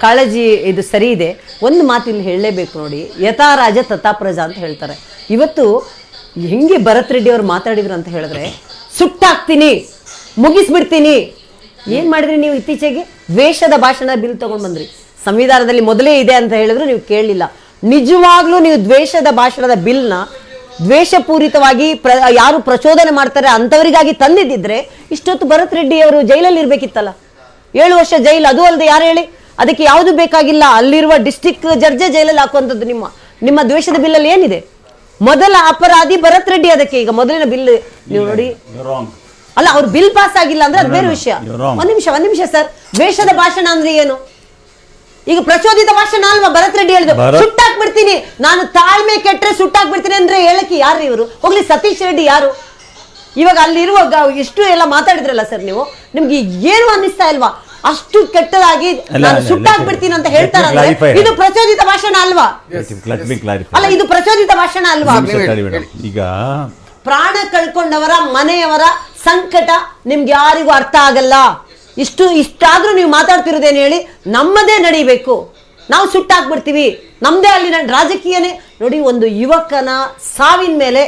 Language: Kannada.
ಕಾಳಜಿ ಇದು ಸರಿ ಇದೆ. ಒಂದು ಮಾತು ಇಲ್ಲಿ ಹೇಳಲೇಬೇಕು ನೋಡಿ, ಯಥಾ ರಾಜ ತಥಾ ಪ್ರಜಾ ಅಂತ ಹೇಳ್ತಾರೆ. ಇವತ್ತು ಹೆಂಗೆ ಭರತ್ ರೆಡ್ಡಿ ಅವ್ರು ಮಾತಾಡಿದ್ರು ಅಂತ ಹೇಳಿದ್ರೆ, ಸುಟ್ಟಾಕ್ತೀನಿ, ಮುಗಿಸ್ಬಿಡ್ತೀನಿ. ಏನು ಮಾಡಿದ್ರಿ ನೀವು? ಇತ್ತೀಚೆಗೆ ದ್ವೇಷದ ಭಾಷಣ ಬಿಲ್ ತಗೊಂಡು ಬಂದ್ರಿ. ಸಂವಿಧಾನದಲ್ಲಿ ಮೊದಲೇ ಇದೆ ಅಂತ ಹೇಳಿದ್ರು ನೀವು ಕೇಳಲಿಲ್ಲ. ನಿಜವಾಗ್ಲೂ ನೀವು ದ್ವೇಷದ ಭಾಷಣದ ಬಿಲ್ನ ದ್ವೇಷಪೂರಿತವಾಗಿ ಯಾರು ಪ್ರಚೋದನೆ ಮಾಡ್ತಾರೆ ಅಂಥವರಿಗಾಗಿ ತಂದಿದ್ದಿದ್ರೆ ಇಷ್ಟೊತ್ತು ಭರತ್ ರೆಡ್ಡಿ ಅವರು ಜೈಲಲ್ಲಿ ಇರಬೇಕಿತ್ತಲ್ಲ. 7 ವರ್ಷ ಜೈಲು. ಅದು ಅಲ್ಲದೆ ಯಾರು ಹೇಳಿ, ಅದಕ್ಕೆ ಯಾವುದು ಬೇಕಾಗಿಲ್ಲ, ಅಲ್ಲಿರುವ ಡಿಸ್ಟ್ರಿಕ್ಟ್ ಜಡ್ಜೆ ಜೈಲಲ್ಲಿ ಹಾಕುವಂಥದ್ದು. ನಿಮ್ಮ ದ್ವೇಷದ ಬಿಲ್ಲಲ್ಲಿ ಏನಿದೆ? ಮೊದಲ ಅಪರಾಧಿ ಭರತ್ ರೆಡ್ಡಿ. ಅದಕ್ಕೆ ಈಗ ಮೊದಲಿನ ಬಿಲ್ ನೀವು ನೋಡಿ, ಅಲ್ಲ ಅವ್ರ ಬಿಲ್ ಪಾಸ್ ಆಗಿಲ್ಲ ಅಂದ್ರೆ ಅದು ಬೇರೆ ವಿಷಯ. ಒಂದ್ ನಿಮಿಷ ಸರ್, ದ್ವೇಷದ ಭಾಷಣ ಅಂದ್ರೆ ಏನು? ಈಗ ಪ್ರಚೋದಿತ ಭಾಷಣ ಅಲ್ವಾ ಭರತ್ ರೆಡ್ಡಿ ಹೇಳಿದ್ರು, ಸುಟ್ಟಾಕ್ಬಿಡ್ತೀನಿ, ನಾನು ತಾಳ್ಮೆ ಕೆಟ್ಟರೆ ಸುಟ್ಟಾಕ್ಬಿಡ್ತೀನಿ ಅಂದ್ರೆ ಹೇಳಕ್ಕೆ ಯಾರು ಇವರು? ಹೋಗ್ಲಿ, ಸತೀಶ್ ರೆಡ್ಡಿ ಯಾರು? ಇವಾಗ ಅಲ್ಲಿರುವ ಎಷ್ಟು ಎಲ್ಲ ಮಾತಾಡಿದ್ರಲ್ಲ ಸರ್ ನೀವು, ನಿಮ್ಗೆ ಏನು ಅನ್ನಿಸ್ತಾ ಇಲ್ವಾ? ಅಷ್ಟು ಕೆಟ್ಟದಾಗಿ ನಾನು ಸುಟ್ಟಾಕ್ಬಿಡ್ತೀನಿ ಅಂತ ಹೇಳ್ತಾರಂದ್ರೆ ಇದು ಪ್ರಚೋದಿತ ಭಾಷಣ ಅಲ್ವಾ? ಅಲ್ಲ, ಇದು ಪ್ರಚೋದಿತ ಭಾಷಣ ಅಲ್ವಾ? ಈಗ ಪ್ರಾಣ ಕಳ್ಕೊಂಡವರ ಮನೆಯವರ ಸಂಕಟ ನಿಮ್ಗೆ ಯಾರಿಗೂ ಅರ್ಥ ಆಗಲ್ಲ. ಇಷ್ಟಾದ್ರೂ ನೀವು ಮಾತಾಡ್ತಿರೋದೇನು ಹೇಳಿ? ನಮ್ಮದೇ ನಡೀಬೇಕು, ನಾವು ಸುಟ್ಟಾಕ್ಬಿಡ್ತೀವಿ, ನಮ್ದೇ ಅಲ್ಲಿ ರಾಜಕೀಯನೇ ನೋಡಿ. ಒಂದು ಯುವಕನ ಸಾವಿನ ಮೇಲೆ